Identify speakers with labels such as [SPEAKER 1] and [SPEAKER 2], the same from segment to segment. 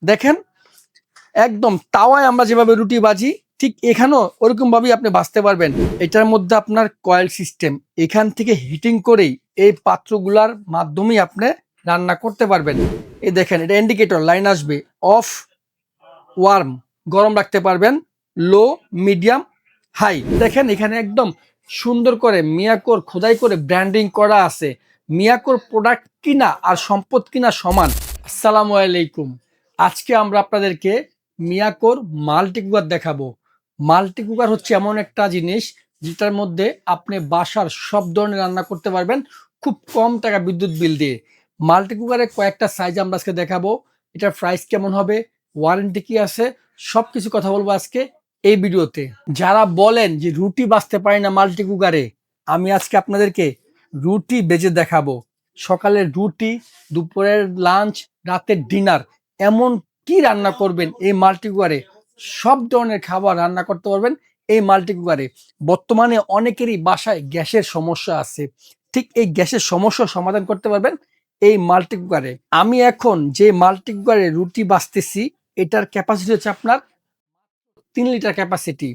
[SPEAKER 1] দেখেন একদম তাওয়ায় আমরা যেভাবে রুটি ভাজি ঠিক এখানেও ওরকম ভাবেই আপনি ভাজতে পারবেন। এটার মধ্যে আপনার কয়েল সিস্টেম, এখান থেকে হিটিং করেই এই পাত্রগুলার মাধ্যমেই আপনি রান্না করতে পারবেন। এই দেখেন এটা ইন্ডিকেটর লাইন আসবে, অফ, ওয়ার্ম, গরম রাখতে পারবেন, লো, মিডিয়াম, হাই। দেখেন এখানে একদম সুন্দর করে মিয়াকোর খোদাই করে ব্র্যান্ডিং করা আছে। মিয়াকোর প্রোডাক্ট কিনা আর সম্পদ কিনা সমান। আসসালামু আলাইকুম। আজকে আমরা আপনাদেরকে মিয়াকোর মাল্টি কুকার দেখাবো। মাল্টি কুকার হচ্ছে এমন একটা জিনিস যেটার মধ্যে আপনি বাসার সব ধরনের রান্না করতে পারবেন খুব কম টাকা বিদ্যুৎ বিল দিয়ে। মাল্টি কুকারের কয়েকটা সাইজ আমরা আজকে দেখাবো, এটার প্রাইস কেমন হবে, ওয়ারেন্টি কি আছে, সবকিছু কথা বলবো আজকে এই ভিডিওতে। যারা বলেন যে রুটি বাজতে পারি না মাল্টি কুকারে, আমি আজকে আপনাদেরকে রুটি বেজে দেখাবো। সকালের রুটি, দুপুরের লাঞ্চ, রাতের ডিনার, এমন কি রান্না করবেন এই মাল্টি কুকারে, সব ধরনের খাবার রান্না করতে পারবেন এই মাল্টি কুকারে। বর্তমানে অনেকেরই বাসায় গ্যাসের সমস্যা আছে, ঠিক এই গ্যাসের সমস্যা সমাধান করতে পারবেন এই মাল্টি কুকারে। আমি এখন যে মাল্টি কুকারে রুটি বাজতেছি এটার ক্যাপাসিটি হচ্ছে আপনার 3 লিটার ক্যাপাসিটি।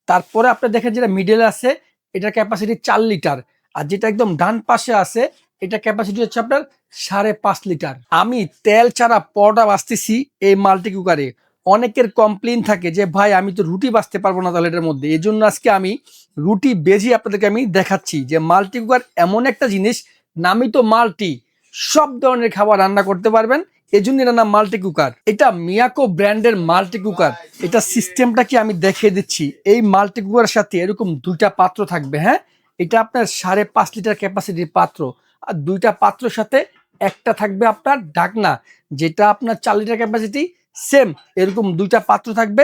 [SPEAKER 1] তারপরে আপনি দেখেন যেটা মিডলে আছে এটার ক্যাপাসিটি 4 লিটার, আর যেটা একদম ডান পাশে আছে এটা ক্যাপাসিটি হচ্ছে আপনার 5.5 লিটার। আমি তেল ছাড়া পরোটা বাজতেছি এই মাল্টি কুকারে। অনেকের কমপ্লেন থাকে যে ভাই আমি তো রুটি বাজতে পারবো না তাহলে এটার মধ্যে, এই জন্য আজকে আমি রুটি বেজি আপনাদেরকে আমি দেখাচ্ছি যে মাল্টি কুকার এমন একটা জিনিস, নামই তো মাল্টি, সব ধরনের খাবার রান্না করতে পারবেন। এই জন্য এটার নাম মাল্টি কুকার। এটা মিয়াকো ব্র্যান্ডের মাল্টি কুকার। এটা সিস্টেমটা কি আমি দেখিয়ে দিচ্ছি। এই মাল্টি কুকারের সাথে এরকম দুইটা পাত্র থাকবে, হ্যাঁ, এটা আপনার 5.5 লিটার ক্যাপাসিটির পাত্র, আর দুইটা পাত্রের সাথে একটা থাকবে আপনার ঢাকনা, যেটা আপনার 4 লিটার ক্যাপাসিটি। সেম এরকম দুইটা পাত্র থাকবে,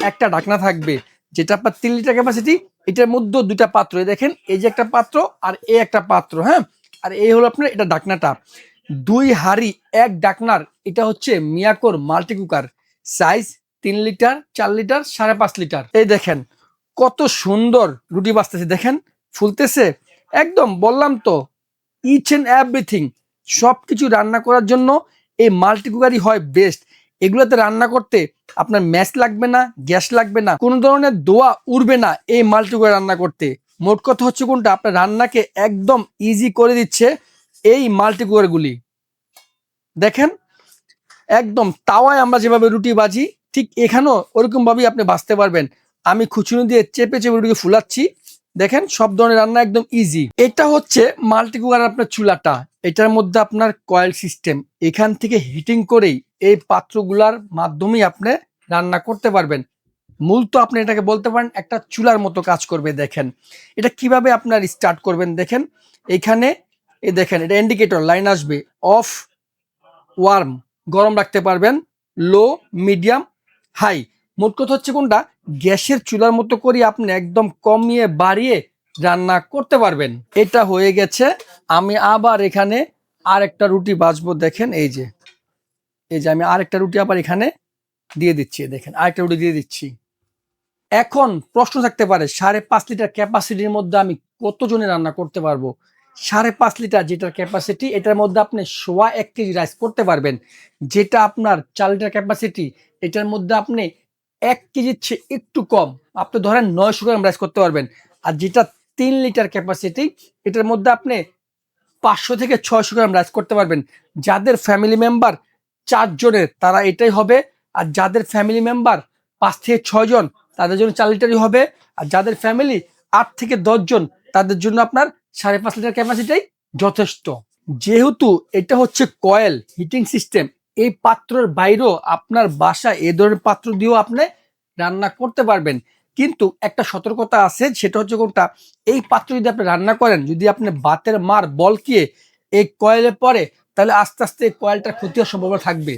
[SPEAKER 1] একটা ঢাকনা থাকবে, যেটা আপনার 3 লিটার ক্যাপাসিটি। এটার মধ্যে দুইটা পাত্র, দেখেন এই যে একটা পাত্র আর এই একটা পাত্র, হ্যাঁ, আর এই হলো আপনার এটা ঢাকনাটা। 2 হাঁড়ি 1 ঢাকনার এটা হচ্ছে মিয়াকোর multi cooker. Size 3 litre, 4 litre, 5.5 litre. এই দেখেন কত সুন্দর রুটি বাজতেছে, দেখেন ফুলতেছে একদম। বললাম তো ইচ এন্ড এভরিথিং, সবকিছু রান্না করার জন্য এই মাল্টি কুকারই হয় বেস্ট। এগুলোতে রান্না করতে আপনার ম্যাচ লাগবে না, গ্যাস লাগবে না, কোনো ধরনের দোয়া উড়বে না এই মাল্টি কুকার রান্না করতে। মোট কথা হচ্ছে কোনটা, আপনার রান্নাকে একদম ইজি করে দিচ্ছে এই মাল্টি কুকারগুলি। দেখেন একদম তাওয়ায় আমরা যেভাবে রুটি ভাজি ঠিক এখানেও ওরকম ভাবেই আপনি ভাজতে পারবেন। আমি খুচুনি দিয়ে চেপে চেপে রুটিকে ফুলাচ্ছি, দেখেন সব ধরনের রান্না একদম ইজি। এটা হচ্ছে মাল্টি কুকার আপনার চুলাটা, এটার মধ্যে আপনার কয়েল সিস্টেম, এখান থেকে হিটিং করেই এই পাত্রগুলার মাধ্যমেই আপনি রান্না করতে পারবেন। মূলত আপনি এটাকে বলতে পারেন একটা চুলার মতো কাজ করবে। দেখেন এটা কিভাবে আপনার স্টার্ট করবেন, দেখেন এখানে এই দেখেন এটা ইন্ডিকেটর লাইন আসবে, অফ, ওয়ার্ম, গরম রাখতে পারবেন, লো, মিডিয়াম, হাই। মোট কথা হচ্ছে কোনটা, গ্যাসের চুলার মতো করে আপনি একদম কমিয়ে বাড়িয়ে রান্না করতে পারবেন। এটা হয়ে গেছে। আমি আবার এখানে আরেকটা রুটি ভাজবো, দেখেন এই যে আমি আরেকটা রুটি আবার এখানে দিয়ে দিচ্ছি, দেখেন আরেকটা রুটি দিয়ে দিচ্ছি। এখন প্রশ্ন থাকতে পারে 5.5 লিটার ক্যাপাসিটির মধ্যে আমি কতজনে রান্না করতে পারবো। 5.5 লিটার যেটার ক্যাপাসিটি, এটার মধ্যে আপনি 1.25 কেজি রাইস করতে পারবেন। যেটা আপনার 4 লিটার ক্যাপাসিটি, এটার মধ্যে আপনি 1 কেজির চেয়ে একটু কম, আপনি ধরেন 900 গ্রাম রাইস করতে পারবেন। আর যেটা 3 লিটার ক্যাপাসিটি, এটার মধ্যে আপনি 500 থেকে 600 গ্রাম রাইস করতে পারবেন। যাদের ফ্যামিলি মেম্বার 4 জনের তারা এটাই হবে, আর যাদের ফ্যামিলি মেম্বার 5 থেকে 6 জন তাদের জন্য 4 লিটারই হবে, আর যাদের ফ্যামিলি 8 থেকে 10 জন তাদের জন্য আপনার 5.5 লিটার ক্যাপাসিটিই যথেষ্ট। যেহেতু এটা হচ্ছে কয়েল হিটিং সিস্টেম, এই পাত্রের বাইরেও আপনার বাসায় এ ধরনের পাত্র দিয়েও আপনি রান্না করতে পারবেন। কিন্তু একটা সতর্কতা আছে, সেটা হচ্ছে কোনটা, এই পাত্র যদি আপনি রান্না করেন, যদি আপনি বাতের মার বলকিয়ে এই কয়েলে পরে, তাহলে আস্তে আস্তে কয়েলটার ক্ষতি হওয়ার সম্ভাবনা থাকবে।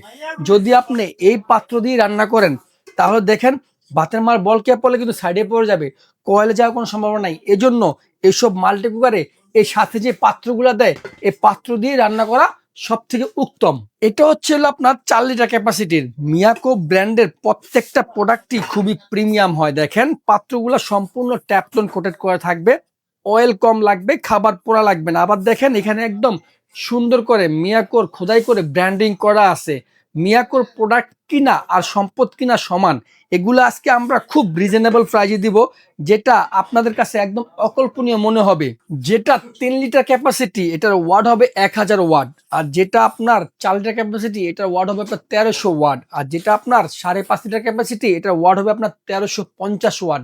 [SPEAKER 1] যদি আপনি এই পাত্র দিয়ে রান্না করেন তাহলে দেখেন বাতের মার বলকিয়ে পড়লে কিন্তু সাইডে পড়ে যাবে, কয়েলে যাওয়ার কোনো সম্ভাবনা নাই। এজন্য এইসব মাল্টি কুকারে এই সাথে যে পাত্রগুলো দেয় এই পাত্র দিয়ে রান্না করা সব থেকে উত্তম। এটা হচ্ছে আপনার 4 লিটার ক্যাপাসিটির মিয়াকো ব্র্যান্ডের প্রত্যেকটা প্রোডাক্টই খুবই প্রিমিয়াম হয়। দেখেন পাত্রগুলো সম্পূর্ণ ট্যাপটন কোটেড করা থাকবে, অয়েল কম লাগবে, খাবার পোড়া লাগবে না। আবার দেখেন এখানে একদম সুন্দর করে মিয়াকোর খোদাই করে ব্র্যান্ডিং করা আছে। মিয়াকোর প্রোডাক্ট কিনা আর সম্পদ কিনা সমান, এগুলো আজকে আমরা খুব রিজনেবল প্রাইজে দিব, যেটা আপনাদের কাছে একদম অকল্পনীয় মনে হবে। যেটা 3 লিটার ক্যাপাসিটি, এটার ওয়াট হবে 1000 ওয়াট। আর যেটা আপনার 4 লিটার ক্যাপাসিটি, এটার ওয়াট হবে আপনার 1300 ওয়াট। আর যেটা আপনার 5.5 লিটার ক্যাপাসিটি, এটার ওয়াট হবে আপনার 1350 ওয়াট।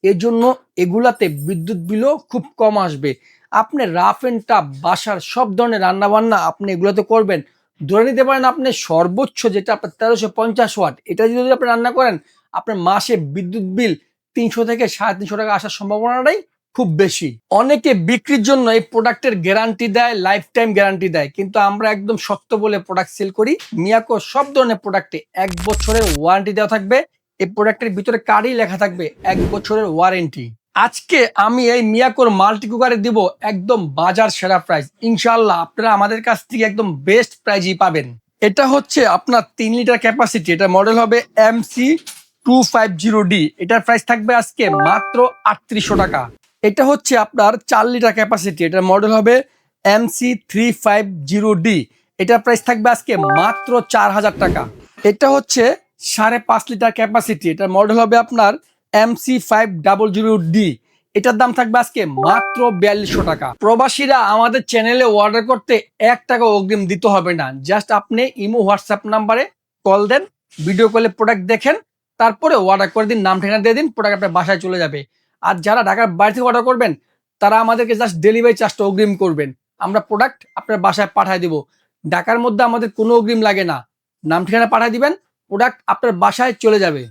[SPEAKER 1] এর জন্য এগুলাতে বিদ্যুৎ বিলও খুব কম আসবে। আপনি রাফ এন্ড টাফ বাসার সব ধরনের রান্না বান্না আপনি এগুলোতে করবেন। ধরে নিতে পারেন আপনি সর্বোচ্চ যেটা আপনার 1350 ওয়াট, এটা যদি আপনি রান্না করেন, আপনার মাসে বিদ্যুৎ বিল 300 থেকে 350 টাকা আসার সম্ভাবনাটাই খুব বেশি। অনেকে বিক্রির জন্য এই প্রোডাক্টের গ্যারান্টি দেয়, লাইফ টাইম গ্যারান্টি দেয়, কিন্তু আমরা একদম সত্য বলে প্রোডাক্ট সেল করি। মিয়াকো সব ধরনের প্রোডাক্টে 1 বছরের ওয়ারেন্টি দেওয়া থাকবে। এই প্রোডাক্টের ভিতরে কার্ডই লেখা থাকবে 1 বছরের ওয়ারেন্টি। আজকে আমি এই মিয়াকোর মাল্টি কুকারে দিব একদম বাজার সেরা প্রাইস। ইনশাআল্লাহ আপনারা আমাদের কাছ থেকে একদম বেস্ট প্রাইজই পাবেন। এটা হচ্ছে আপনার 3 লিটার ক্যাপাসিটি, এটা মডেল হবে MC250D। এটার প্রাইস থাকবে আজকে মাত্র 3800 টাকা। এটা হচ্ছে আপনার 4 লিটার ক্যাপাসিটি, এটার মডেল হবে MC350D। এটার প্রাইস থাকবে আজকে মাত্র 4000 টাকা। এটা হচ্ছে 5.5 লিটার ক্যাপাসিটি, এটার মডেল হবে আপনার MC500D। এটার দাম থাকবে আজকে মাত্র 4200 টাকা। প্রবাসীরা আমাদের চ্যানেলে অর্ডার করতে 1 টাকা অগ্রিম দিতে হবে না। জাস্ট আপনি ইমো হোয়াটসঅ্যাপ নাম্বারে কল দেন, ভিডিও কলে প্রোডাক্ট দেখেন, তারপরে অর্ডার করে দিন, নাম ঠিকানা দিয়ে দিন, প্রোডাক্ট আপনার বাসায় চলে যাবে। আর যারা ঢাকার বাইরে থেকে অর্ডার করবেন, তারা আমাদেরকে জাস্ট ডেলিভারি চার্জটা অগ্রিম করবেন, আমরা প্রোডাক্ট আপনার বাসায় পাঠিয়ে দিব। ঢাকার মধ্যে আমাদের কোনো অগ্রিম লাগে না, নাম ঠিকানা পাঠিয়ে দিবেন, প্রোডাক্ট আপনার বাসায় চলে যাবে।